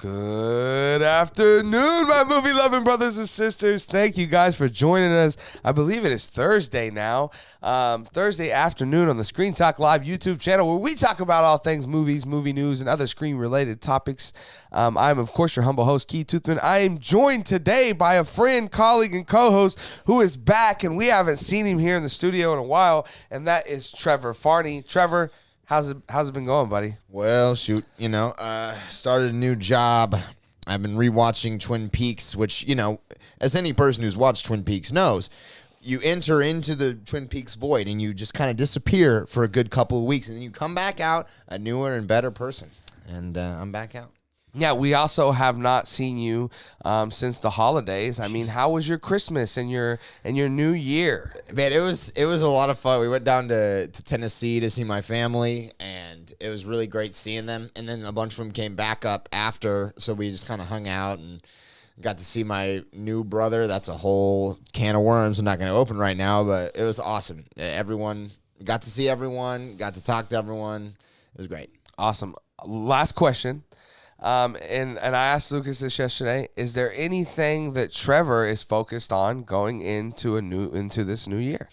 Good afternoon, my movie-loving brothers and sisters. Thank you guys for joining us. I believe it is Thursday now, Thursday afternoon on the Screen Talk Live YouTube channel, where we talk about all things movies, movie news, and other screen-related topics. I'm, of course, your humble host, Keith Toothman. I am joined today by a friend, colleague, and co-host who is back, and we haven't seen him here in the studio in a while, and that is Trevor Farney. Trevor, how's it been going, buddy? Well, shoot, started a new job. I've been rewatching Twin Peaks, which, as any person who's watched Twin Peaks knows, you enter into the Twin Peaks void and you just kind of disappear for a good couple of weeks, and then you come back out a newer and better person. And I'm back out. Yeah, we also have not seen you since the holidays. I mean, how was your Christmas and your New Year? Man, it was a lot of fun. We went down to Tennessee to see my family, and it was really great seeing them. And then a bunch of them came back up after, so we just kind of hung out and got to see my new brother. That's a whole can of worms I'm not going to open right now, but it was awesome. Everyone got to see everyone, got to talk to everyone. It was great. Awesome. Last question. And I asked Lucas this yesterday. Is there anything that Trevor is focused on going into this new year,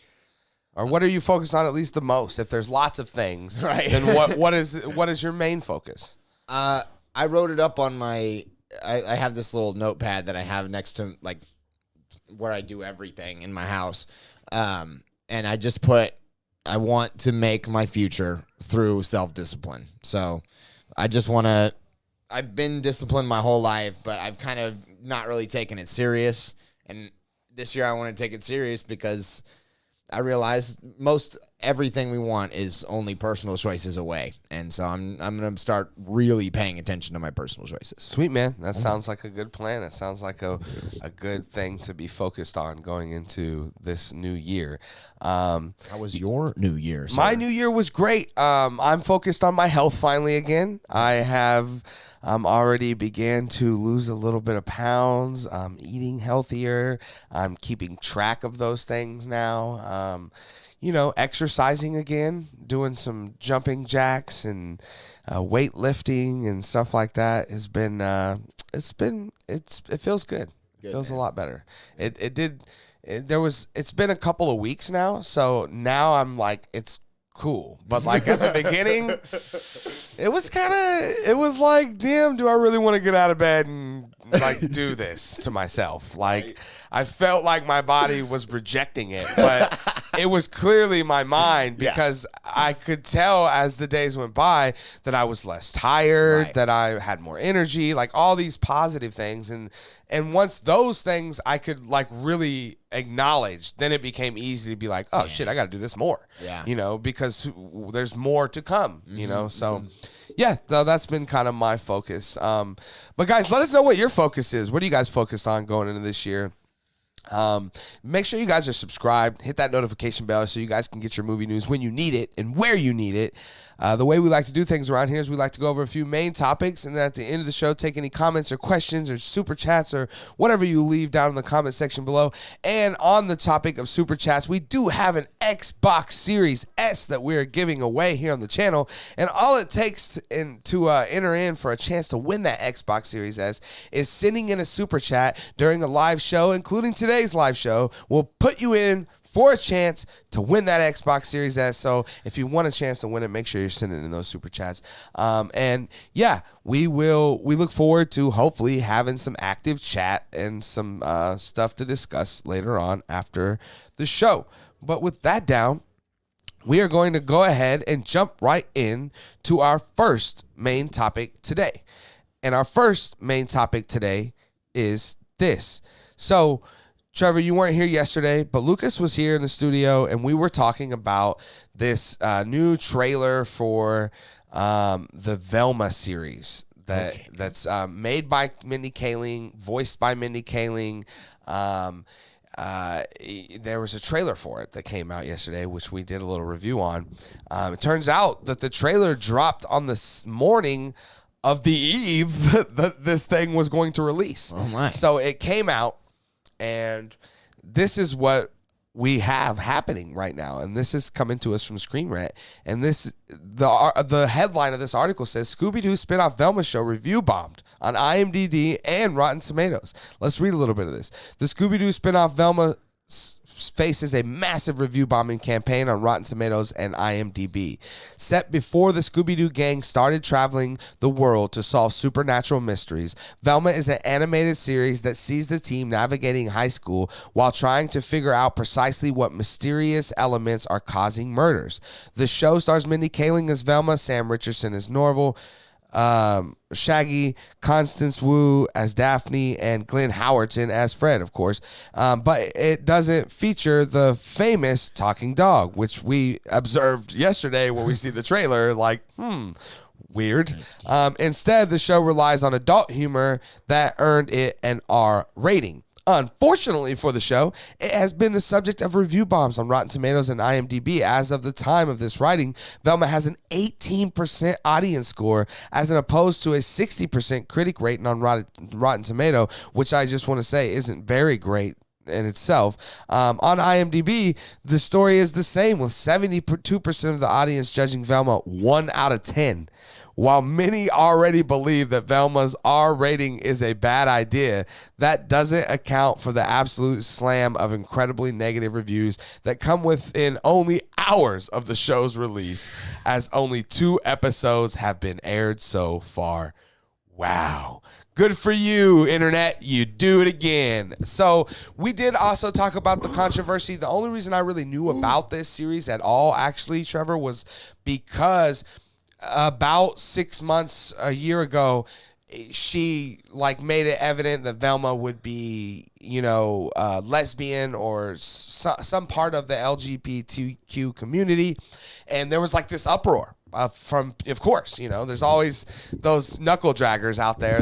or what are you focused on at least the most? If there's lots of things, right? Then what is your main focus? I wrote it up on my. I have this little notepad that I have next to like where I do everything in my house, and I just put I want to make my future through self-discipline. So I just want to. I've been disciplined my whole life, but I've kind of not really taken it serious. And this year I want to take it serious because I realize most everything we want is only personal choices away. And so I'm going to start really paying attention to my personal choices. Sweet, man. That sounds like a good plan. It sounds like a good thing to be focused on going into this new year. How was your new year, sir? My new year was great. I'm focused on my health finally again. I have already began to lose a little bit of pounds. I'm eating healthier. I'm keeping track of those things now. Exercising again, doing some jumping jacks and weightlifting and stuff like that has been. It feels good. It feels a lot better. It's been a couple of weeks now, so now I'm like it's cool. But like at the beginning, it was like, damn, do I really want to get out of bed and like do this to myself? Like I felt like my body was rejecting it, but it was clearly my mind because I could tell as the days went by that I was less tired, that I had more energy, like all these positive things. And once those things I could like really acknowledge, then it became easy to be like, oh shit, I got to do this more, because there's more to come, so yeah, that's been kind of my focus. But guys, let us know what your focus is. What are you guys focused on going into this year? Make sure you guys are subscribed, hit that notification bell so you guys can get your movie news when you need it and where you need it. The way we like to do things around here is we like to go over a few main topics, and then at the end of the show, take any comments or questions or super chats or whatever you leave down in the comment section below. And on the topic of super chats, we do have an Xbox Series S that we're giving away here on the channel, and all it takes to enter in for a chance to win that Xbox Series S is sending in a super chat during a live show, including today's live show. We'll put you in for a chance to win that Xbox Series S. So if you want a chance to win it, make sure you're sending in those super chats. And yeah, we look forward to hopefully having some active chat and some stuff to discuss later on after the show. But with that down, we are going to go ahead and jump right in to our first main topic today. And our first main topic today is this. So Trevor, you weren't here yesterday, but Lucas was here in the studio, and we were talking about this new trailer for the Velma series that's made by Mindy Kaling, voiced by Mindy Kaling. There was a trailer for it that came out yesterday, which we did a little review on. It turns out that the trailer dropped on the morning of the eve that this thing was going to release. Oh my! So it came out. And this is what we have happening right now, and this is coming to us from Screen Rant. And the headline of this article says Scooby-Doo spinoff Velma show review bombed on IMDb and Rotten Tomatoes. Let's read a little bit of this. The Scooby-Doo spinoff Velma faces a massive review bombing campaign on Rotten Tomatoes and IMDb. Set before the Scooby-Doo gang started traveling the world to solve supernatural mysteries, Velma is an animated series that sees the team navigating high school while trying to figure out precisely what mysterious elements are causing murders. The show stars Mindy Kaling as Velma, Sam Richardson as Norval, Shaggy, Constance Wu as Daphne, and Glenn Howerton as Fred, of course. But it doesn't feature the famous talking dog, which we observed yesterday when we see the trailer. Like, weird. Instead, the show relies on adult humor that earned it an R rating. Unfortunately for the show, it has been the subject of review bombs on Rotten Tomatoes and IMDb. As of the time of this writing, Velma has an 18% audience score as opposed to a 60% critic rating on Rotten Tomato, which I just want to say isn't very great in itself. On IMDb, the story is the same, with 72% of the audience judging Velma 1 out of 10. While many already believe that Velma's R rating is a bad idea, that doesn't account for the absolute slam of incredibly negative reviews that come within only hours of the show's release, as only 2 episodes have been aired so far. Wow. Good for you, Internet. You do it again. So we did also talk about the controversy. The only reason I really knew about this series at all, actually, Trevor, was because about 6 months, a year ago, she made it evident that Velma would be, lesbian or some part of the LGBTQ community. And there was this uproar. Of course, there's always those knuckle draggers out there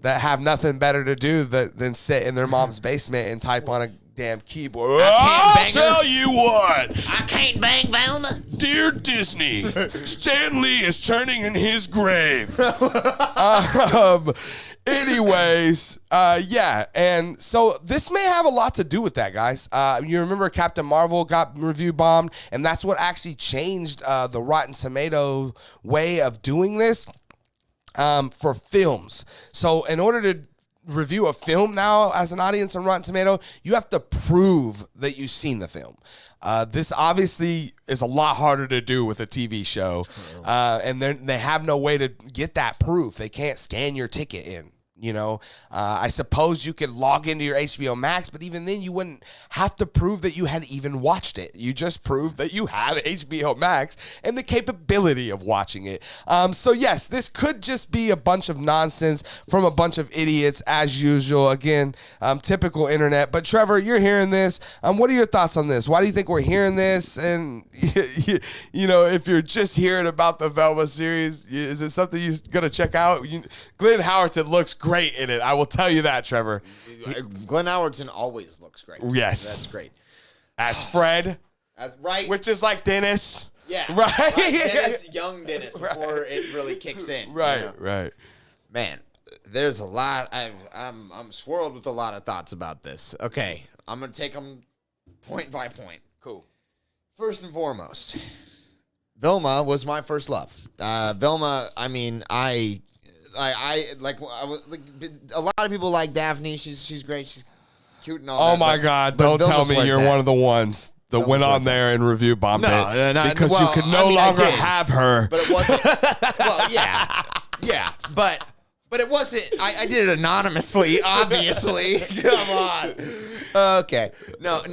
that have nothing better to do than sit in their mom's basement and type on a damn keyboard. I'll tell you what. I can't bang Velma. Dear Disney, Stan Lee is turning in his grave. Anyways, yeah, and so this may have a lot to do with that, guys. You remember Captain Marvel got review bombed, and that's what actually changed the Rotten Tomato way of doing this for films. So in order to review a film now as an audience on Rotten Tomato, you have to prove that you've seen the film. This obviously is a lot harder to do with a TV show, and they have no way to get that proof. They can't scan your ticket in. I suppose you could log into your HBO Max, but even then you wouldn't have to prove that you had even watched it. You just prove that you have HBO Max and the capability of watching it. So yes, this could just be a bunch of nonsense from a bunch of idiots as usual. Again, typical internet. But Trevor, you're hearing this. What are your thoughts on this? Why do you think we're hearing this? And if you're just hearing about the Velma series, is it something you're gonna check out? Glenn Howerton looks great in it. I will tell you that, Trevor. Glenn Howerton always looks great. Yes. That's great. As Fred. Right. Which is like Dennis. Yeah. Right. Like Dennis, young Dennis, before it really kicks in. Right, right. Man, there's a lot. I'm swirled with a lot of thoughts about this. Okay. I'm going to take them point by point. Cool. First and foremost, Velma was my first love. Velma, I mean, I was like a lot of people like Daphne. She's great. She's cute and all that. Oh my God! Don't tell me you're one of the ones that went on there and review bombed it because you could no longer have her. But it wasn't. Well, yeah, but it wasn't. I did it anonymously, obviously. Come on. Okay. No.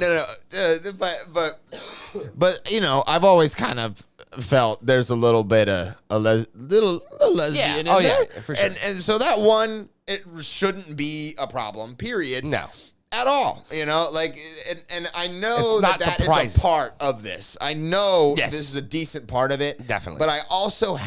But I've always kind of felt there's a little bit of a lesbian in there. Yeah, for sure. And so that one, it shouldn't be a problem, period. No. At all, and I know that is a part of this. I know this is a decent part of it. Definitely. But I also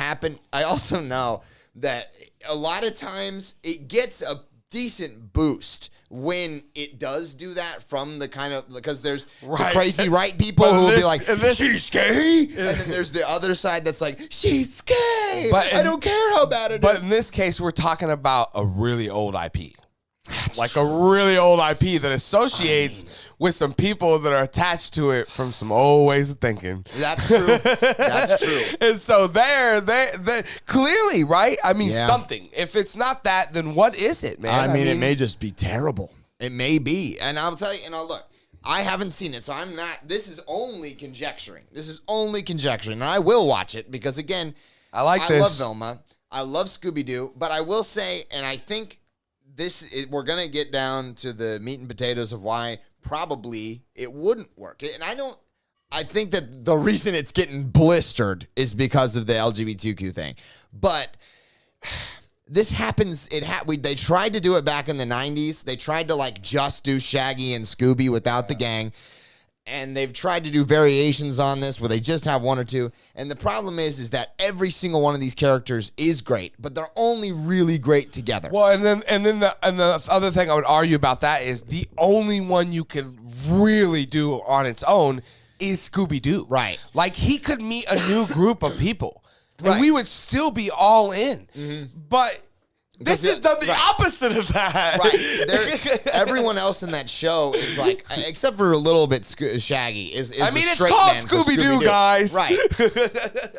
know that a lot of times it gets a decent boost when it does do that from the kind of, because there's the crazy right people who will be like, she's gay. And then there's the other side that's like, she's gay. But I don't care how bad it is. But in this case, we're talking about a really old IP. Like a really old IP that associates with some people that are attached to it from some old ways of thinking. That's true. That's true. And so they clearly, right? I mean, something. If it's not that, then what is it, man? I mean, it may just be terrible. It may be. And I'll tell you, look, I haven't seen it, so I'm not, this is only conjecturing. And I will watch it because, again, I love Velma. I love Scooby-Doo, but I will say, and I think we're going to get down to the meat and potatoes of why probably it wouldn't work. And I think that the reason it's getting blistered is because of the LGBTQ thing. But this happens. They tried to do it back in the 90s. They tried to like just do Shaggy and Scooby without the gang. And they've tried to do variations on this where they just have one or two. And the problem is that every single one of these characters is great, but they're only really great together. Well, and then the other thing I would argue about that is the only one you can really do on its own is Scooby-Doo. Right. Like he could meet a new group of people and right. we would still be all in. Mm-hmm. But this has done the opposite of that. Right. Everyone else in that show is like, except for a little bit Shaggy, is I mean, it's called Scooby-Doo, guys. Right.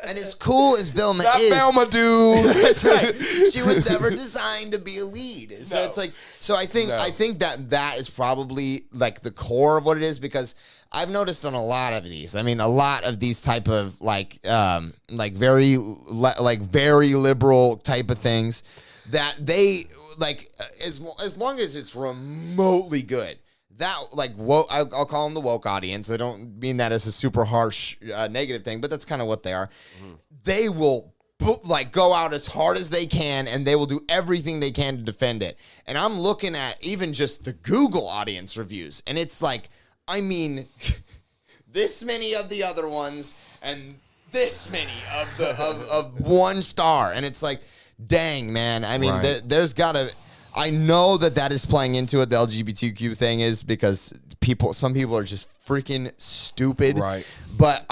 And as cool as Velma that is. Velma dude. That's right. She was never designed to be a lead. So it's like, I think that is probably like the core of what it is, because I've noticed on a lot of these. I mean, a lot of these type of very liberal type of things that they like as long as it's remotely good. That like woke, I'll call them the woke audience. I don't mean that as a super harsh negative thing, but that's kind of what they are. Mm-hmm. They will go out as hard as they can, and they will do everything they can to defend it. And I'm looking at even just the Google audience reviews, and it's like, I mean, this many of the other ones and this many of 1 star, and it's like, dang, man. I mean, right. There's gotta. I know that is playing into it. The LGBTQ thing is because some people are just freaking stupid, right? But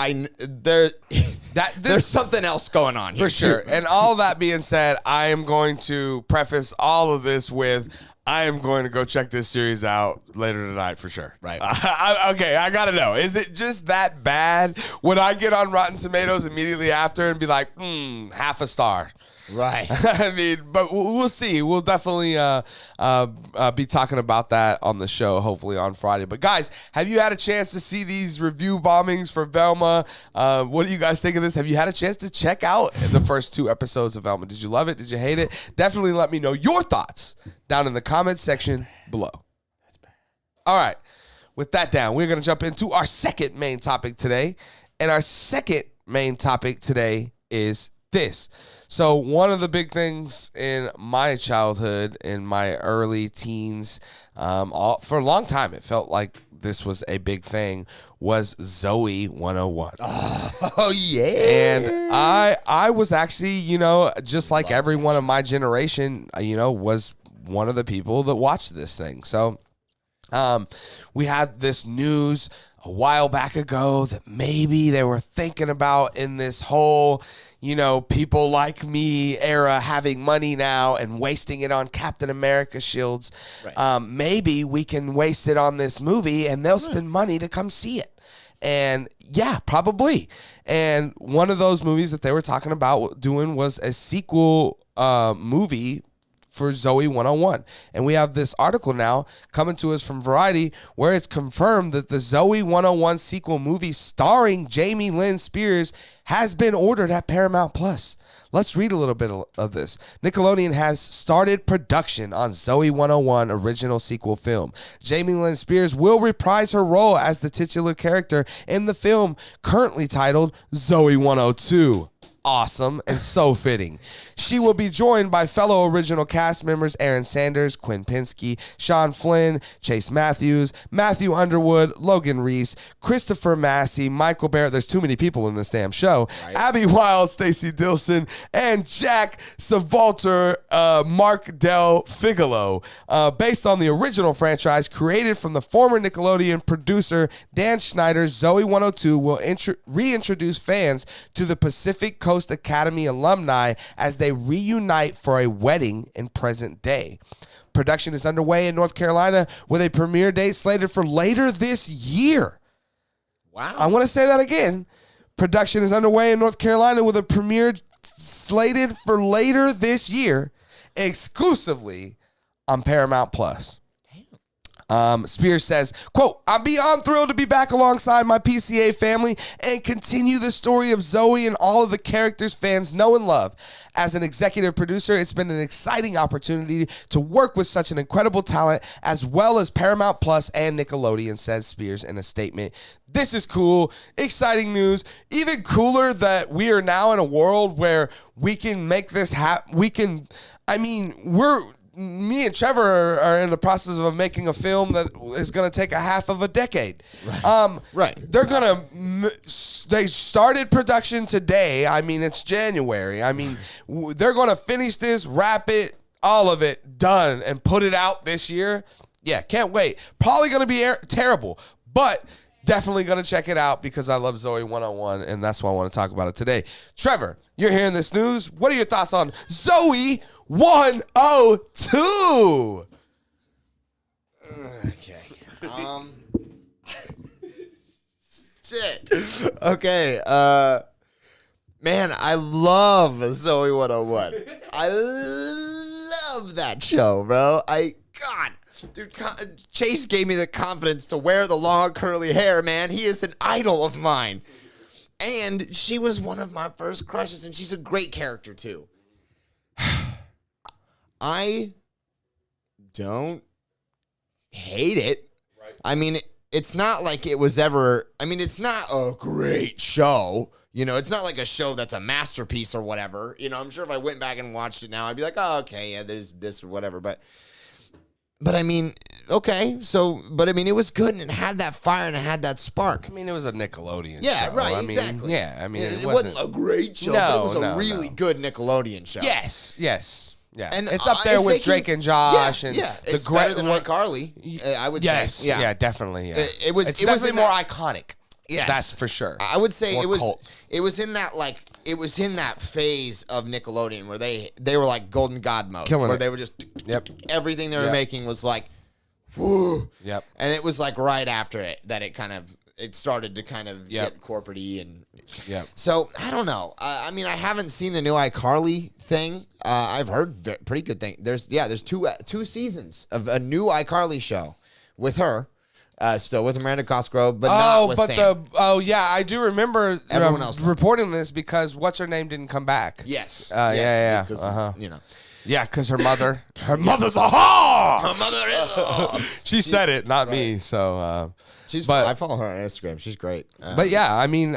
there's something else going on here for sure. And all that being said, I am going to preface all of this with, I am going to go check this series out later tonight for sure. Right. Okay, I got to know. Is it just that bad? Would I get on Rotten Tomatoes immediately after and be like, half a star? Right. I mean, but we'll see. We'll definitely be talking about that on the show, hopefully on Friday. But guys, have you had a chance to see these review bombings for Velma? What do you guys think of this? Have you had a chance to check out the first 2 episodes of Velma? Did you love it? Did you hate it? Definitely let me know your thoughts down in the comments section below. That's bad. All right. With that down, we're going to jump into our second main topic today. And our second main topic today is this. So one of the big things in my childhood, in my early teens, for a long time, it felt like this was a big thing, was Zoe 101. Oh, yeah. And I was actually, just like everyone of my generation, was one of the people that watched this thing. So we had this news a while back ago that maybe they were thinking about in this whole, people like me era, having money now and wasting it on Captain America shields. Right. Maybe we can waste it on this movie and they'll spend money to come see it. And yeah, probably. And one of those movies that they were talking about doing was a sequel movie for Zoe 101. And we have this article now coming to us from Variety where it's confirmed that the Zoe 101 sequel movie starring Jamie Lynn Spears has been ordered at Paramount Plus. Let's read a little bit of this. Nickelodeon has started production on Zoe 101 original sequel film. Jamie Lynn Spears will reprise her role as the titular character in the film, currently titled Zoe 102. Awesome and so fitting. She will be joined by fellow original cast members Aaron Sanders, Quinn Pinsky, Sean Flynn, Chase Matthews, Matthew Underwood, Logan Reese, Christopher Massey, Michael Barrett. There's too many people in this damn show. Right. Abby Wilde, Stacey Dilson, and Jack Savalter, Mark Del Figolo. Based on the original franchise created from the former Nickelodeon producer Dan Schneider's Zoe 102 will reintroduce fans to the Pacific Coast Academy alumni as they reunite for a wedding in present day. Production is underway in North Carolina with a premiere date slated for later this year. Wow. I want to say that again. Production is underway in North Carolina with a premiere slated for later this year, exclusively on Paramount Plus. Spears says, quote, "I'm beyond thrilled to be back alongside my PCA family and continue the story of Zoe and all of the characters fans know and love. As an executive producer, it's been an exciting opportunity to work with such an incredible talent as well as Paramount Plus and Nickelodeon," says Spears in a statement. "This is cool, exciting news. Even cooler that we are now in a world where we can make this happen. Me and Trevor are in the process of making a film that is going to take a half of a decade." Right. They started production today. I mean, it's January. I mean, they're going to finish this, wrap it, all of it, done, and put it out this year. Yeah, can't wait. Probably going to be terrible, but definitely going to check it out because I love Zoe 101, and that's why I want to talk about it today. Trevor, you're hearing this news. What are your thoughts on Zoe 102? Okay. Shit. Okay. Man, I love Zoe 101. I love that show, bro. God, dude, Chase gave me the confidence to wear the long curly hair, man. He is an idol of mine. And she was one of my first crushes, and she's a great character, too. I don't hate it. Right. I mean, it's not like it was ever, it's not a great show. You know, it's not like a show that's a masterpiece or whatever. You know, I'm sure if I went back and watched it now, I'd be like, oh, okay, yeah, there's this or whatever. But I mean, okay, so, but I mean, it was good and it had that fire and it had that spark. I mean, it was a Nickelodeon show. Right, exactly. Yeah, I mean, it wasn't a great show, but it was a really good Nickelodeon show. Yes. Yeah, and it's up there with Drake and Josh. It's better than iCarly, I would say. Yeah, definitely. Yeah. It was definitely more iconic. Yes, that's for sure. I would say more it was cult. It was in that phase of Nickelodeon where they were like Golden God mode, killing where it. They were just everything they were making was like, whoo. Yep. And it was like right after it that it started to kind of get corporate-y and so I don't know. I mean, I haven't seen the new iCarly thing. I've heard pretty good thing. There's two seasons of a new iCarly show with her. Still with Miranda Cosgrove, but not with Sam. I do remember everyone else reporting this because what's her name didn't come back. Yes. Yeah. Because, you know. Yeah, because her mother's a whore. Her mother is a whore. She said it, not me. So, I follow her on Instagram. She's great. But yeah, I mean,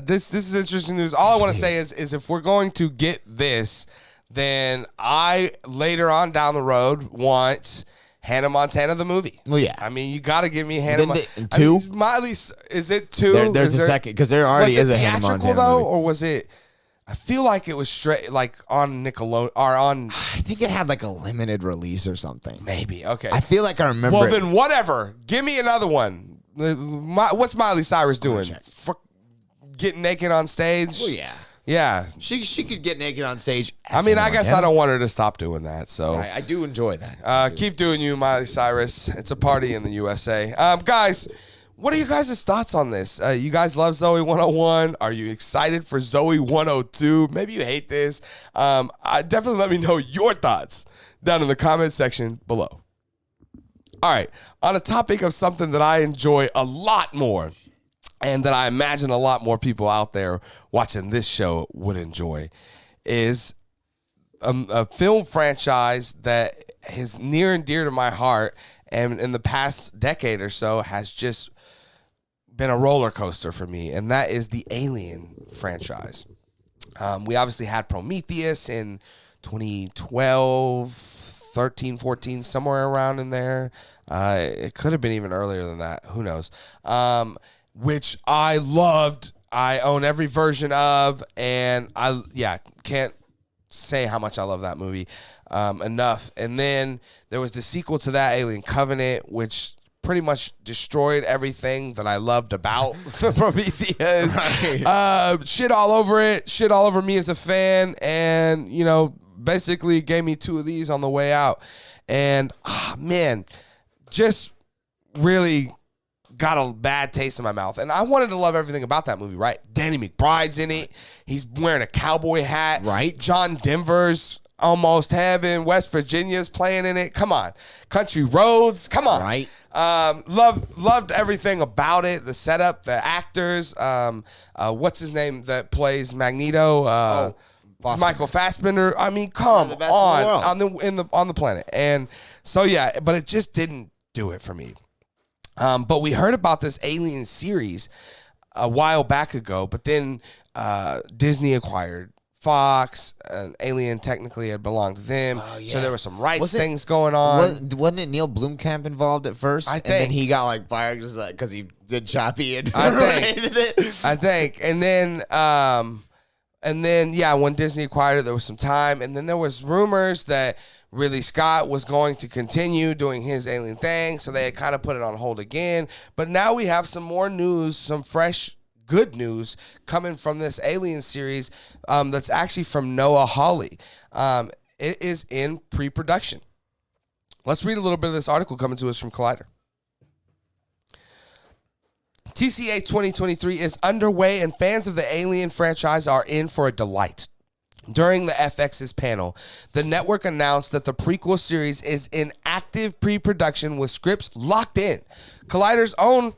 this is interesting news. All I want to say is if we're going to get this, then I later on down the road want Hannah Montana the movie. Well, yeah. I mean, you got to give me Hannah Montana. Two? Miley, is it two? There's a second, because there already is a Hannah Montana movie. Though, or was it? I feel like it was straight, like on Nickelodeon or on. I think it had like a limited release or something. Maybe. Okay. I feel like I remember. Well, then whatever. Give me another one. What's Miley Cyrus doing? Getting naked on stage? Well, yeah. Yeah. She could get naked on stage. I mean, I guess I don't want her to stop doing that. So right, I do enjoy that. Keep doing you, Miley Cyrus. It's a party in the USA. Guys, what are you guys' thoughts on this? You guys love Zoe 101. Are you excited for Zoe 102? Maybe you hate this. Definitely let me know your thoughts down in the comment section below. All right. On a topic of something that I enjoy a lot more, and that I imagine a lot more people out there watching this show would enjoy, is a film franchise that is near and dear to my heart, and in the past decade or so has just been a roller coaster for me, and that is the Alien franchise. We obviously had Prometheus in 2012, 13, 14, somewhere around in there. It could have been even earlier than that. Who knows? Which I loved. I own every version of, and can't say how much I love that movie enough. And then there was the sequel to that, Alien Covenant, which pretty much destroyed everything that I loved about Prometheus. Right. Shit all over it, shit all over me as a fan, and, basically gave me two of these on the way out. And man, just really got a bad taste in my mouth. And I wanted to love everything about that movie, right? Danny McBride's in it. He's wearing a cowboy hat. Right. John Denver's almost heaven. West Virginia's playing in it. Come on. Country Roads. Come on. Right. Loved everything about it. The setup, the actors. What's his name that plays Magneto? Michael Fassbender. I mean, come on the planet. And so yeah, but it just didn't do it for me. But we heard about this Alien series a while back ago, but then Disney acquired Fox, and Alien technically had belonged to them. Oh, yeah. So there were some rights things going on. Wasn't it Neil Blomkamp involved at first? I think. And then he got like fired just like because he did Choppy and rated it. I think. And then yeah, when Disney acquired it, there was some time, and then there was rumors that Ridley Scott was going to continue doing his Alien thing, so they had kind of put it on hold again. But now we have some more news, some fresh good news coming from this Alien series that's actually from Noah Hawley. It is in pre-production. Let's read a little bit of this article coming to us from Collider. TCA 2023 is underway, and fans of the Alien franchise are in for a delight. During the FX's panel, the network announced that the prequel series is in active pre-production with scripts locked in. Collider's own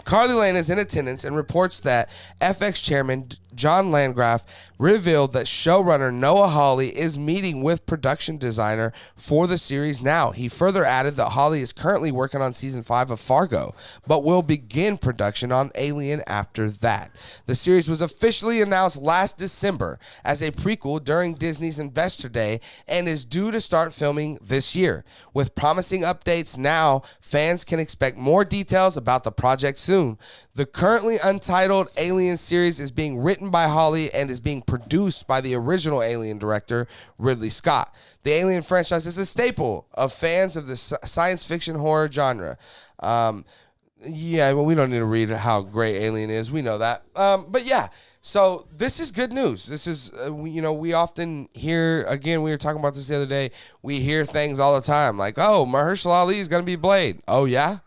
Carly Lane is in attendance and reports that FX chairman John Landgraf revealed that showrunner Noah Hawley is meeting with production designer for the series now. He further added that Hawley is currently working on season 5 of Fargo, but will begin production on Alien after that. The series was officially announced last December as a prequel during Disney's Investor Day and is due to start filming this year. With promising updates now, fans can expect more details about the project soon. The currently untitled Alien series is being written by Hawley and is being produced by the original Alien director, Ridley Scott. The Alien franchise is a staple of fans of the science fiction horror genre. Yeah, well, we don't need to read how great Alien is. We know that. But yeah, so this is good news. This is, we often hear, again, we were talking about this the other day, we hear things all the time like, oh, Mahershala Ali is going to be Blade. Oh, yeah?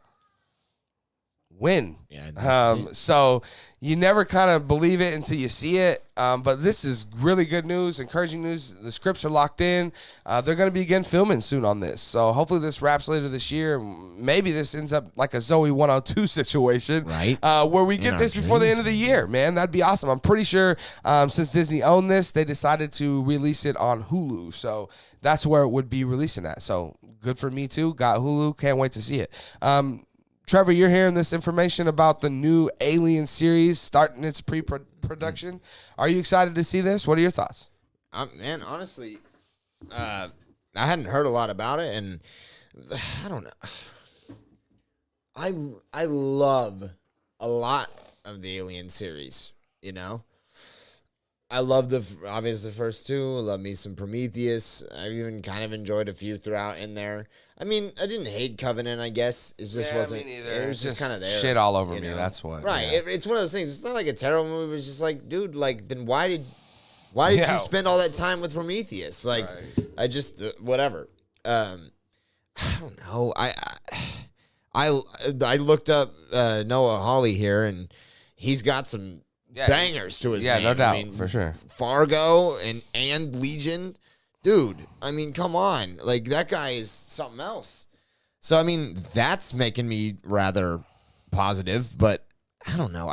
When? Yeah, so you never kind of believe it until you see it. But this is really good news, encouraging news. The scripts are locked in. They're going to begin filming soon on this. So hopefully this wraps later this year. Maybe this ends up like a Zoe 102 situation, right? Where we get this before the end of the year, man. That'd be awesome. I'm pretty sure since Disney owned this, they decided to release it on Hulu. So that's where it would be releasing at. So good for me too. Got Hulu. Can't wait to see it. Trevor, you're hearing this information about the new Alien series starting its pre-production. Are you excited to see this? What are your thoughts? Man, honestly, I hadn't heard a lot about it, and I don't know. I love a lot of the Alien series, you know? I love obviously the first two. I love me some Prometheus. I even kind of enjoyed a few throughout in there. I mean, I didn't hate Covenant, I guess. It just wasn't. Me neither. It was just kind of there. Shit all over me. That's what. Right. Yeah. It's one of those things. It's not like a terrible movie. It's just like, dude, like, then why did you spend all that time with Prometheus? Like, right. I just whatever. I don't know. I looked up Noah Hawley here, and he's got some bangers to his name. Yeah, no doubt, for sure. Fargo and Legion. Dude, I mean, come on. Like, that guy is something else. So, I mean, that's making me rather positive, but I don't know.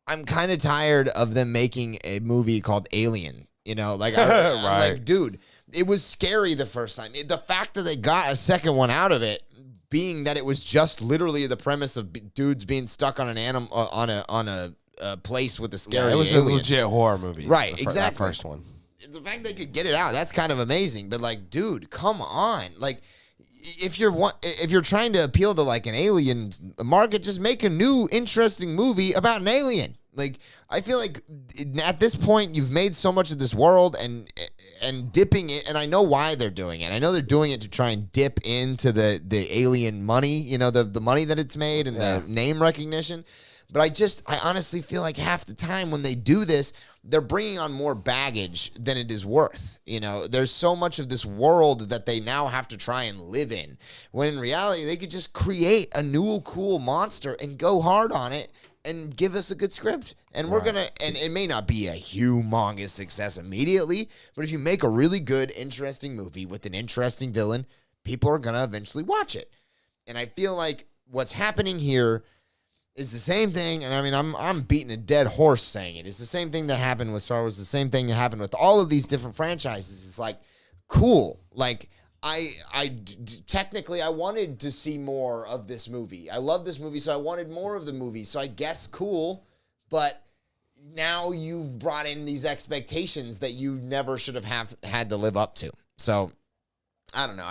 I'm kind of tired of them making a movie called Alien. You know, like, I'm like, dude, it was scary the first time. The fact that they got a second one out of it, being that it was just literally the premise of dudes being stuck on an animal, on a place with a scary it was alien. A legit horror movie. Right, exactly. That first one. The fact they could get it out, that's kind of amazing. But, like, dude, come on. Like, if you're trying to appeal to, like, an alien market, just make a new, interesting movie about an alien. Like, I feel like at this point, you've made so much of this world and dipping it, and I know why they're doing it. I know they're doing it to try and dip into the alien money, you know, the money that it's made and the name recognition. But I honestly feel like half the time when they do this, they're bringing on more baggage than it is worth. You know, there's so much of this world that they now have to try and live in, when in reality they could just create a new cool monster and go hard on it and give us a good script. And we're gonna, and it may not be a humongous success immediately, but if you make a really good, interesting movie with an interesting villain, people are gonna eventually watch it. And I feel like what's happening here is the same thing, and I mean, I'm beating a dead horse saying it. It's the same thing that happened with Star Wars, the same thing that happened with all of these different franchises. It's like, cool. Like, technically, I wanted to see more of this movie. I love this movie, so I wanted more of the movie. So I guess cool, but now you've brought in these expectations that you never should have had to live up to. So, I don't know.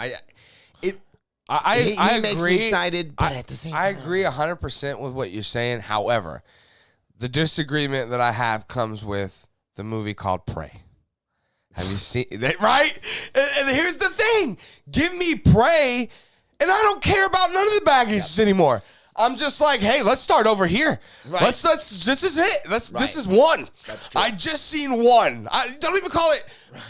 He makes me excited, but at the same time, I agree 100% with what you're saying. However, the disagreement that I have comes with the movie called Prey. Have you seen that? Right? And here's the thing: give me Prey, and I don't care about none of the baggage anymore. I'm just like, hey, let's start over here. Right. Let's. This is it. This is one. That's true. I just seen one. I don't even call it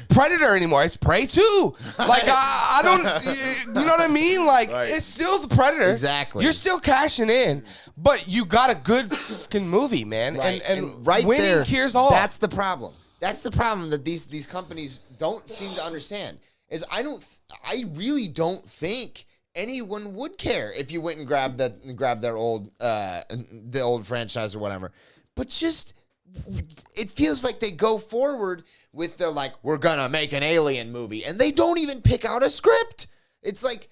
Predator anymore. It's Prey 2. Like I don't. You know what I mean? Like it's still the Predator. Exactly. You're still cashing in, but you got a good fucking movie, man. Right. And right winning there, cures all. That's the problem. That's the problem that these companies don't seem to understand. Is I really don't think anyone would care if you went and grabbed their old the old franchise or whatever. But just it feels like they go forward with their like, we're gonna make an Alien movie, and they don't even pick out a script. It's like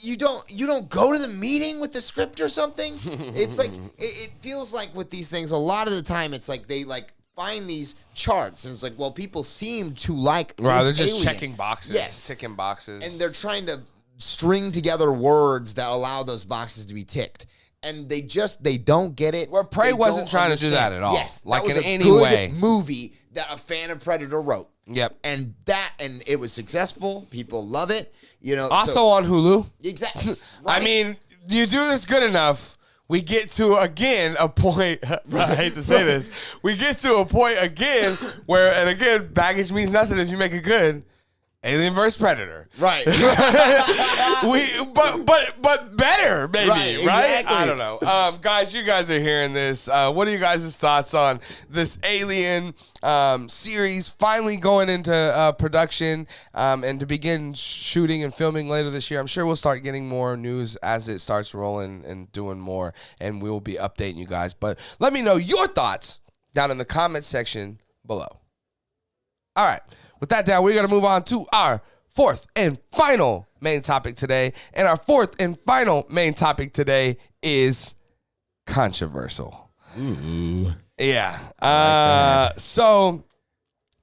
you don't go to the meeting with the script or something. It's like it feels like with these things a lot of the time it's like they like find these charts and it's like, well, people seem to like this they're just Alien. checking boxes, ticking boxes, and they're trying to string together words that allow those boxes to be ticked, and they don't get it. Where Prey wasn't trying to do that at all. Yes, like that was in a any good way. movie that a fan of Predator wrote. Yep, and it was successful. People love it. You know, also on Hulu. Exactly. Right? I mean, you do this good enough, we get to again a point. I hate to say this, we get to a point again where, and again, baggage means nothing if you make it good. Alien vs. Predator. Right. but better, maybe, right? Exactly. I don't know. Guys, you guys are hearing this. What are you guys' thoughts on this Alien series finally going into production and to begin shooting and filming later this year? I'm sure we'll start getting more news as it starts rolling and doing more, and we'll be updating you guys. But let me know your thoughts down in the comment section below. All right. With that down, we're going to move on to our fourth and final main topic today. And our fourth and final main topic today is controversial. Ooh. Yeah. Like so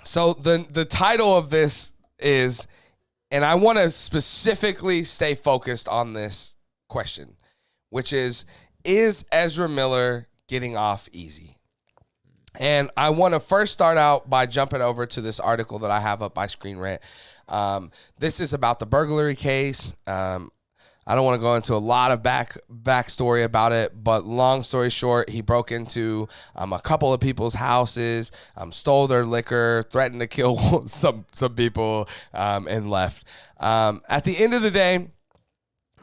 the title of this is, and I want to specifically stay focused on this question, which is Ezra Miller getting off easy? And I want to first start out by jumping over to this article that I have up by Screen Rant. This is about the burglary case. I don't want to go into a lot of backstory about it, but long story short, he broke into a couple of people's houses, stole their liquor, threatened to kill some people, and left. At the end of the day,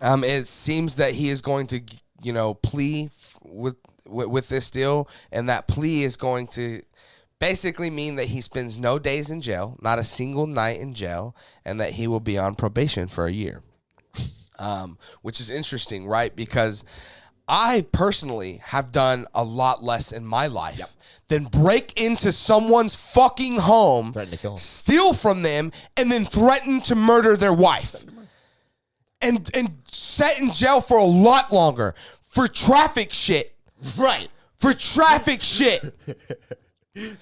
it seems that he is going to, plea with this deal, and that plea is going to basically mean that he spends no days in jail, not a single night in jail, and that he will be on probation for a year, which is interesting, right? Because I personally have done a lot less in my life than break into someone's fucking home, threaten to kill them, steal from them, and then threaten to murder their wife, and set in jail for a lot longer for traffic shit. Right. For traffic shit.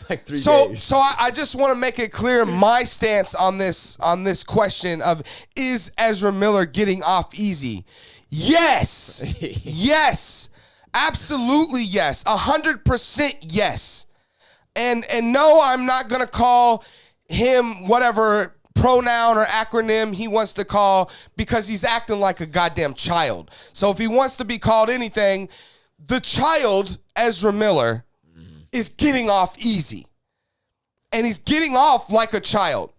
Like 3 days. So I just want to make it clear my stance on this question of, is Ezra Miller getting off easy? Yes. Yes. Absolutely yes. 100% yes. And no, I'm not going to call him whatever pronoun or acronym he wants to call, because he's acting like a goddamn child. So if he wants to be called anything, the child, Ezra Miller, is getting off easy, and he's getting off like a child.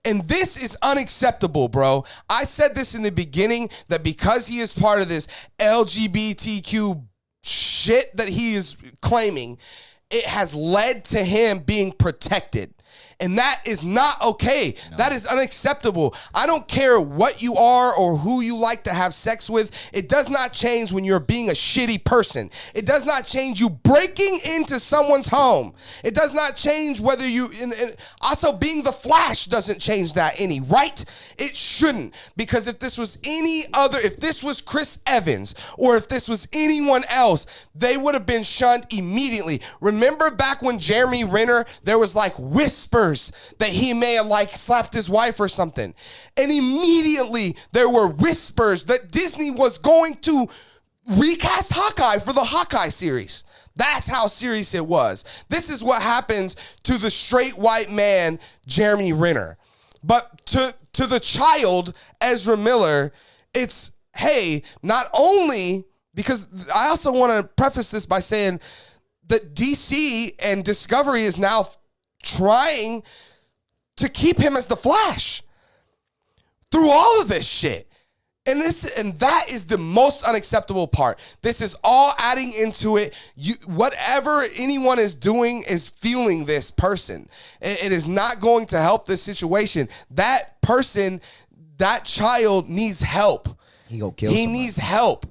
And this is unacceptable, bro. I said this in the beginning, that because he is part of this LGBTQ shit that he is claiming, it has led to him being protected. And that is not okay. No. That is unacceptable. I don't care what you are or who you like to have sex with. It does not change when you're being a shitty person. It does not change you breaking into someone's home. It does not change whether you... also, being the Flash doesn't change that any, right? It shouldn't. Because if this was any other... if this was Chris Evans or if this was anyone else, they would have been shunned immediately. Remember back when Jeremy Renner, there was like whispers that he may have like slapped his wife or something. And immediately there were whispers that Disney was going to recast Hawkeye for the Hawkeye series. That's how serious it was. This is what happens to the straight white man, Jeremy Renner. But to the child, Ezra Miller, it's, hey, not only, because I also want to preface this by saying that DC and Discovery is now trying to keep him as the Flash through all of this shit. And that is the most unacceptable part. This is all adding into it. Whatever anyone is doing is fueling this person. It is not going to help this situation. That person, that child needs help. He needs help.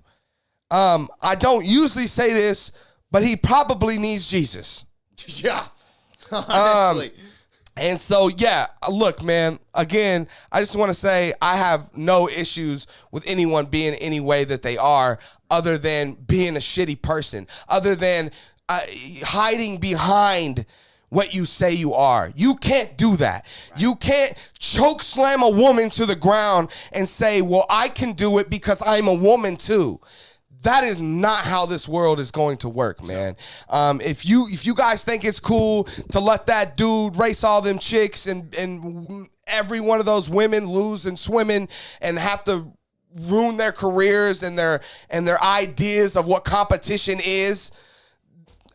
I don't usually say this, but he probably needs Jesus. Yeah. Honestly. And so, yeah, look, man, again, I just want to say I have no issues with anyone being any way that they are, other than being a shitty person, other than hiding behind what you say you are. You can't do that. Right. You can't choke slam a woman to the ground and say, well, I can do it because I'm a woman too. That is not how this world is going to work, man. If you guys think it's cool to let that dude race all them chicks and every one of those women lose in swimming and have to ruin their careers and their ideas of what competition is,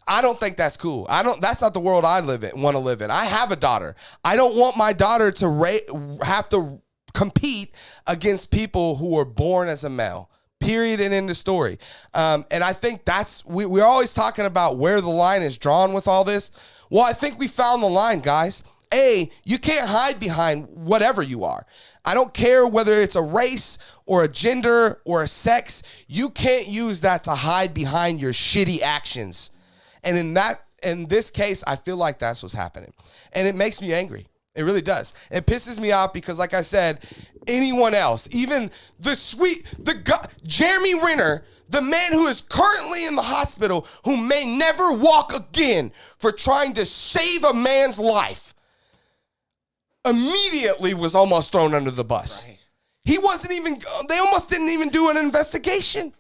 I don't think that's cool. That's not the world I want to live in. I have a daughter. I don't want my daughter to have to compete against people who were born as a male. Period, and end of story. And I think we're always talking about where the line is drawn with all this. Well, I think we found the line, guys. You can't hide behind whatever you are. I don't care whether it's a race or a gender or a sex. You can't use that to hide behind your shitty actions. And in this case, I feel like that's what's happening. And it makes me angry. It really does. It pisses me off because, like I said, anyone else, even Jeremy Renner, the man who is currently in the hospital, who may never walk again for trying to save a man's life, immediately was almost thrown under the bus. Right. They almost didn't even do an investigation.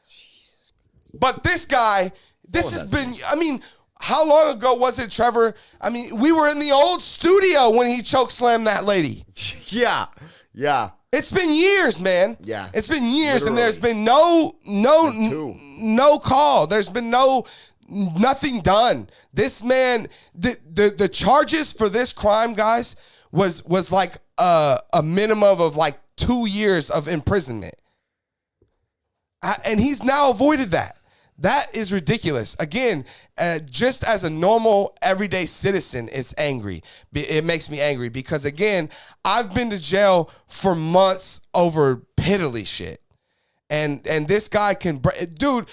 Jesus. But this guy, how long ago was it, Trevor? I mean, we were in the old studio when he chokeslammed that lady. Yeah. It's been years, man. Yeah. It's been years, Literally. and there's been no call. There's been nothing done. This man, the charges for this crime, guys, was like a minimum of like 2 years of imprisonment. And he's now avoided that. That is ridiculous. Again, just as a normal, everyday citizen, it's angry. It makes me angry because, again, I've been to jail for months over piddly shit. And this guy can... Dude,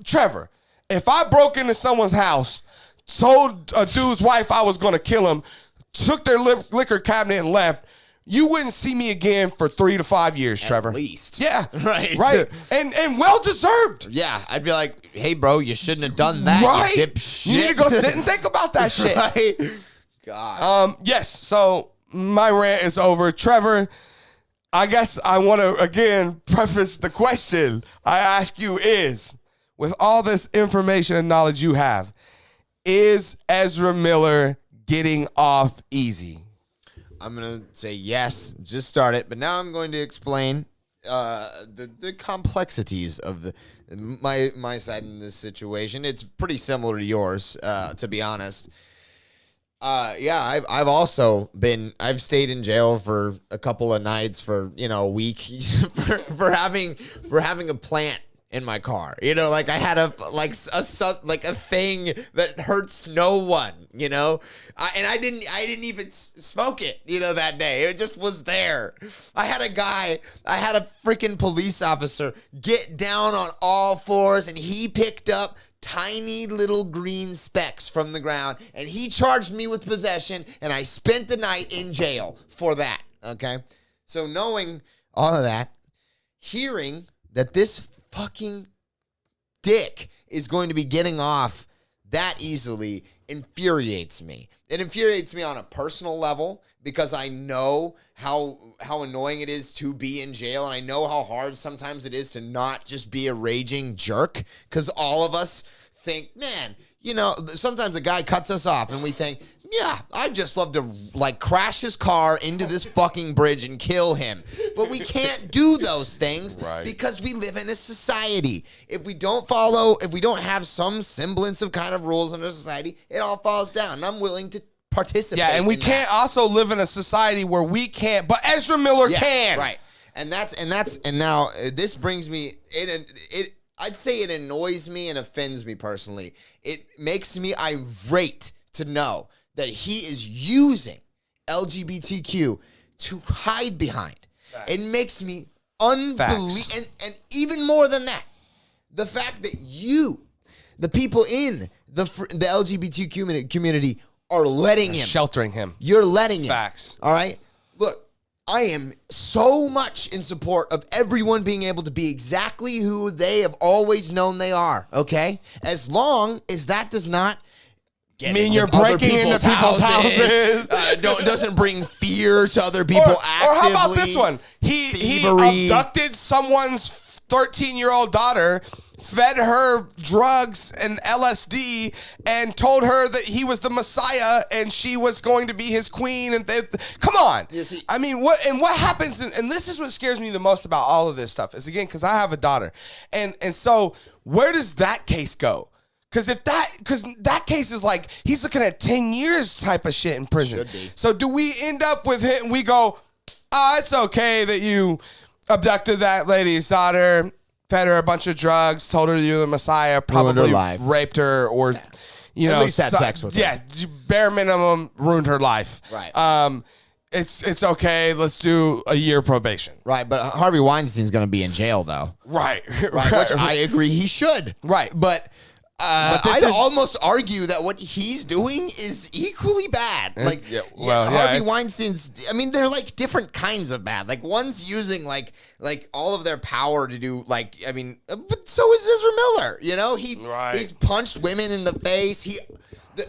Trevor, if I broke into someone's house, told a dude's wife I was going to kill him, took their liquor cabinet and left, you wouldn't see me again for 3 to 5 years, Trevor. At least. Yeah. Right. And well-deserved. Yeah. I'd be like, hey, bro, you shouldn't have done that, right? you dipshit. You need to go sit and think about that shit. Right? God. Yes, so my rant is over. Trevor, I guess I want to, again, preface the question I ask you is, with all this information and knowledge you have, is Ezra Miller getting off easy? I'm going to say yes, just start it, but now I'm going to explain the complexities of my side in this situation. It's pretty similar to yours, to be honest. Yeah, I've stayed in jail for a couple of nights for, a week for having a plant in my car. Like I had a thing that hurts no one, and I didn't even smoke it, that day. It just was there. I had a freaking police officer get down on all fours, and he picked up tiny little green specks from the ground, and he charged me with possession, and I spent the night in jail for that, okay? So knowing all of that, hearing that this fucking dick is going to be getting off that easily infuriates me. It infuriates me on a personal level because I know how annoying it is to be in jail, and I know how hard sometimes it is to not just be a raging jerk, because all of us think, man, sometimes a guy cuts us off and we think, yeah, I'd just love to crash his car into this fucking bridge and kill him. But we can't do those things because we live in a society. If we don't have some semblance of kind of rules in a society, it all falls down. And I'm willing to participate. Yeah, and we can't also live in a society where we can't, but Ezra Miller can. Right. And now this brings me I'd say it annoys me and offends me personally. It makes me irate to know that he is using LGBTQ to hide behind. Facts. It makes me unbelievable. And even more than that, the fact that the people in the LGBTQ community are letting him. Sheltering him. You're letting him. Facts. All right? Look, I am so much in support of everyone being able to be exactly who they have always known they are, okay? As long as that does not you're breaking into people's houses. Doesn't bring fear to other people actively. Or how about this one? He abducted someone's 13-year-old daughter, fed her drugs and LSD, and told her that he was the Messiah and she was going to be his queen. And come on. I mean, what happens? And this is what scares me the most about all of this stuff is, again, because I have a daughter. And so where does that case go? Because that case is he's looking at 10 years type of shit in prison. Should be. So do we end up with it and we go, it's okay that you abducted that lady's daughter, fed her a bunch of drugs, told her you're the Messiah, probably raped her, or at least had sex with her. Yeah, bare minimum, ruined her life. Right. It's okay. Let's do a year probation. Right, but Harvey Weinstein's going to be in jail though. Right. Which I agree he should. Right, but I'd almost argue that what he's doing is equally bad. Harvey Weinstein's, I mean, they're different kinds of bad. One's using all of their power to do but so is Ezra Miller. He's punched women in the face.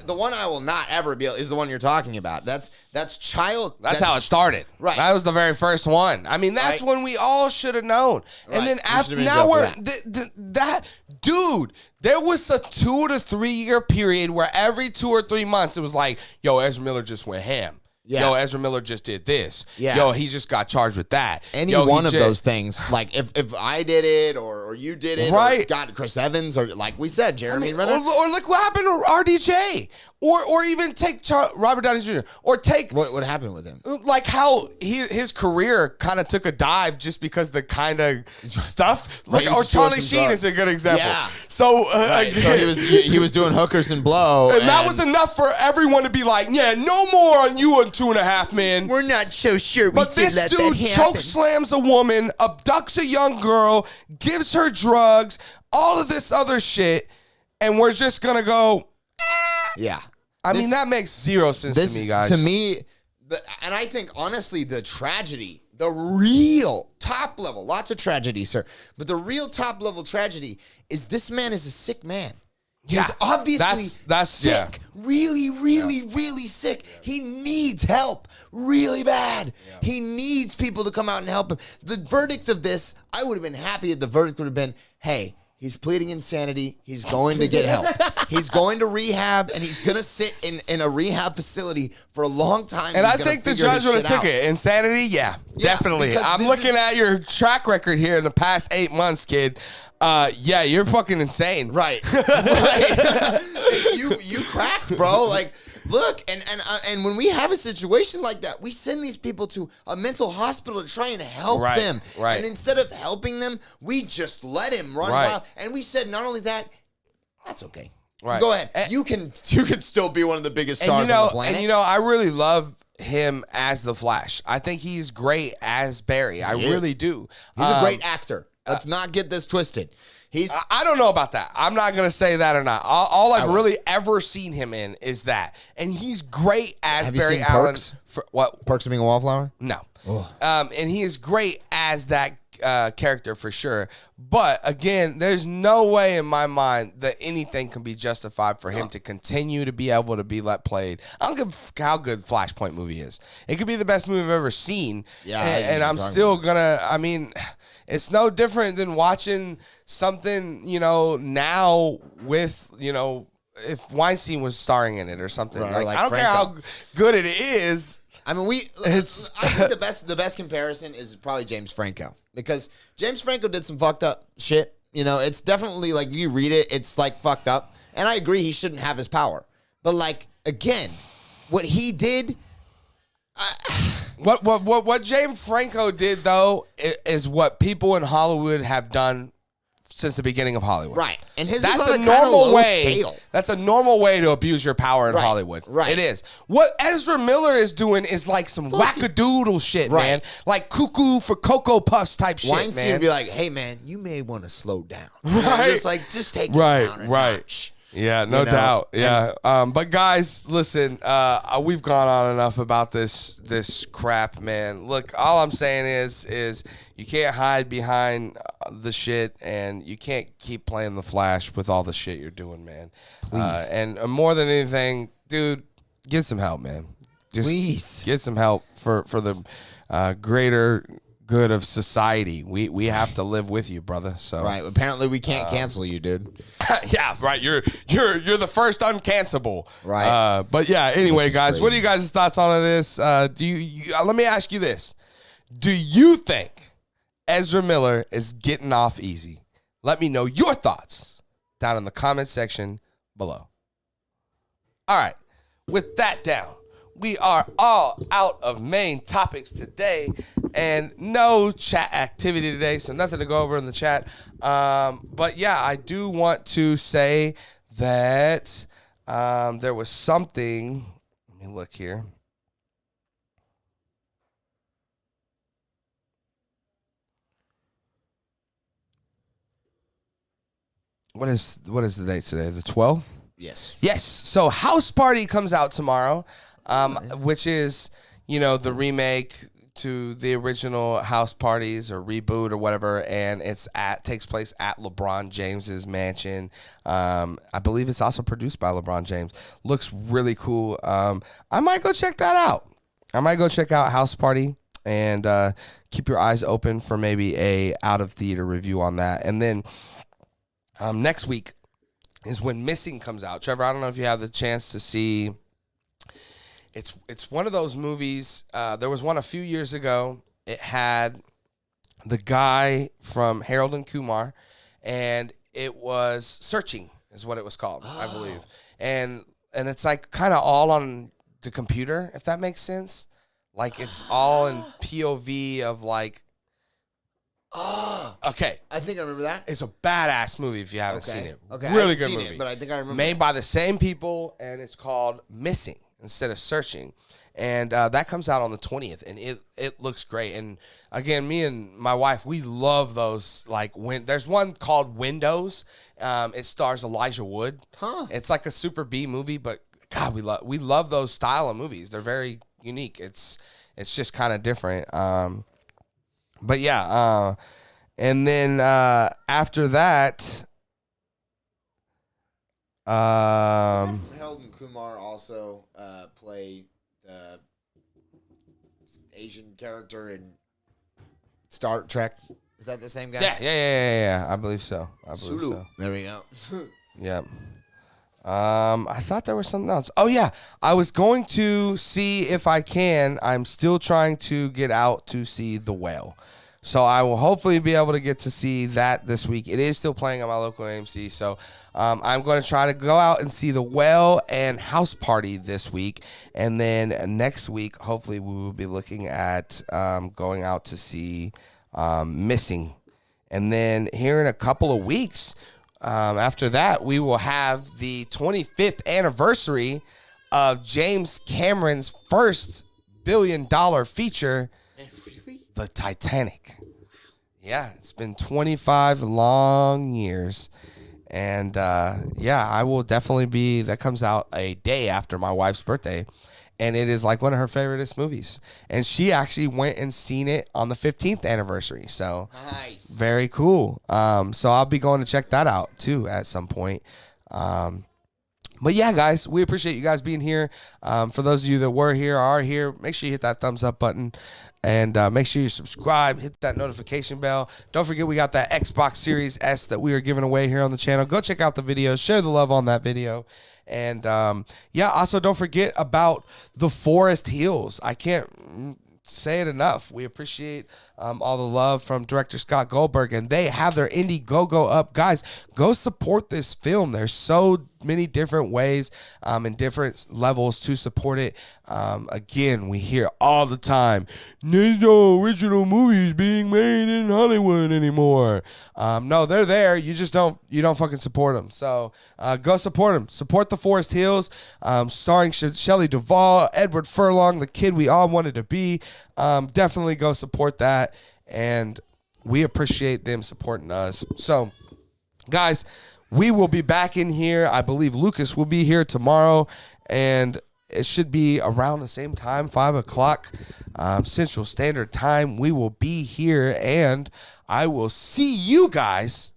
The one I will not ever be is the one you're talking about. That's child. That's how it started. Right. That was the very first one. I mean, that's when we all should have known. Right. And then dude, there was a 2 to 3 year period where every 2 or 3 months it was yo, Ezra Miller just went ham. Yeah. Yo, Ezra Miller just did this. Yeah. Yo, he just got charged with that. Any one of those things, if I did it or you did it, right? Or got Chris Evans, or like we said, Jeremy Renner, or look what happened to RDJ, or even take Robert Downey Jr. or take what happened with him, how his career kind of took a dive just because the kind of stuff. Or Charlie Sheen is a good example. Yeah. So so he was doing hookers and blow, and that was enough for everyone to be yeah, no more on you and 2.5 Men. We're not so sure. But this dude choke slams a woman, abducts a young girl, gives her drugs, all of this other shit, and we're just gonna go. Yeah. I mean, that makes zero sense to me, guys. To me, and I think, honestly, the tragedy, the real top level, lots of tragedy, sir, but the real top level tragedy is this man is a sick man. He's obviously that's sick. Yeah. Really, really, really sick. Yeah. He needs help really bad. Yeah. He needs people to come out and help him. The verdict of this, I would have been happy if the verdict would have been, hey, he's pleading insanity. He's going to get help. He's going to rehab, and he's going to sit in a rehab facility for a long time. And I think the judge would have took it. Insanity? Yeah, definitely. I'm looking at your track record here in the past 8 months, kid. Yeah, you're fucking insane. Right. Right. you cracked, bro. Look, and when we have a situation like that, we send these people to a mental hospital to try and help them. Right. And instead of helping them, we just let him run wild. And we said, not only that, that's okay. Right. Go ahead. You can still be one of the biggest stars on the planet. And I really love him as the Flash. I think he's great as Barry. I really do. He's a great actor. Let's not get this twisted. I don't know about that. I'm not going to say that or not. All I've really ever seen him in is that. And he's great as Barry Allen. Perks? What? Perks of Being a Wallflower? No. And he is great as that character for sure. But again, there's no way in my mind that anything can be justified for him to continue to be able to be played. I don't give how good Flashpoint movie is. It could be the best movie I've ever seen. Yeah. And I'm still going to, I mean, it's no different than watching something, now with, if Weinstein was starring in it or something. Right, like I don't Franco. care how good it is. I mean, I think the best comparison is probably James Franco, because James Franco did some fucked up shit. It's definitely like you read it, it's like fucked up. And I agree he shouldn't have his power. But like, again, what he did. What James Franco did though is what people in Hollywood have done since the beginning of Hollywood. Right. And his that's is a on normal way. Scale. That's a normal way to abuse your power in Hollywood. Right. It is. What Ezra Miller is doing is like some wackadoodle shit, man. Like cuckoo for Cocoa Puffs type shit, Weinstein man. would be like, "Hey, man, you may want to slow down." Right. Just take it down a notch. Yeah, no doubt. Yeah. But guys, listen, we've gone on enough about this crap, man. Look, all I'm saying is you can't hide behind the shit, and you can't keep playing the Flash with all the shit you're doing, man. Please. And more than anything, dude, get some help, man. Just get some help for the greater good of society. We have to live with you, brother. So right. Apparently, we can't cancel you, dude. Yeah, right. You're the first uncancelable. Right. But yeah. Anyway, guys, crazy. What are you guys' thoughts on this? Do you let me ask you this: do you think Ezra Miller is getting off easy? Let me know your thoughts down in the comment section below. All right. With that down, we are all out of main topics today and no chat activity today, so nothing to go over in the chat. But yeah, I do want to say that there was something. Let me look here. What is the date today? The 12th? Yes. Yes. So House Party comes out tomorrow. Which is, the remake to the original House Parties or reboot or whatever, and takes place at LeBron James's mansion. I believe it's also produced by LeBron James. Looks really cool. I might go check that out. I might go check out House Party and keep your eyes open for maybe a out of theater review on that. And then next week is when Missing comes out. Trevor, I don't know if you have the chance to see. It's one of those movies. There was one a few years ago. It had the guy from Harold and Kumar, and it was Searching is what it was called, I believe. And it's like kind of all on the computer, if that makes sense. Like it's all in POV of like. Okay. I think I remember that. It's a badass movie if you haven't seen it. Okay. Really good movie. But I think I remember. Made by the same people, and it's called Missing instead of Searching. And that comes out on the 20th, and it looks great. And again, me and my wife, we love those. Like when there's one called Windows. It stars Elijah Wood. It's like a super B movie, but God, we love those style of movies. They're very unique. It's just kind of different. But yeah, and then after that, Harold and Kumar also play the Asian character in Star Trek. Is that the same guy? Yeah. I believe so. Sulu. So. There we go. Yep. I thought there was something else. Oh yeah, I was going to see if I can. I'm still trying to get out to see The Whale. So I will hopefully be able to get to see that this week. It is still playing at my local AMC. So I'm going to try to go out and see The Well and House Party this week. And then next week, hopefully we will be looking at going out to see Missing. And then here in a couple of weeks, after that, we will have the 25th anniversary of James Cameron's first billion-dollar feature, The Titanic. Yeah, it's been 25 long years. And, I will definitely be, that comes out a day after my wife's birthday. And it is like one of her favoriteest movies. And she actually went and seen it on the 15th anniversary. So nice. Very cool. So I'll be going to check that out too at some point. But yeah, guys, we appreciate you guys being here. For those of you that were here, are here, make sure you hit that thumbs up button. And make sure you subscribe, hit that notification bell. Don't forget we got that Xbox Series S that we are giving away here on the channel. Go check out the video. Share the love on that video. And, also don't forget about the Forest Hills. I can't say it enough. We appreciate all the love from director Scott Goldberg, and they have their Indiegogo up. Guys, go support this film. There's so many different ways and different levels to support it. Again, we hear all the time, there's no original movies being made in Hollywood anymore. No, they're there. You just don't fucking support them. So go support them. Support the Forest Hills, starring Shelley Duvall, Edward Furlong, the kid we all wanted to be. Definitely go support that. And we appreciate them supporting us. So, guys, we will be back in here. I believe Lucas will be here tomorrow, and it should be around the same time, 5 o'clock Central Standard Time. We will be here, and I will see you guys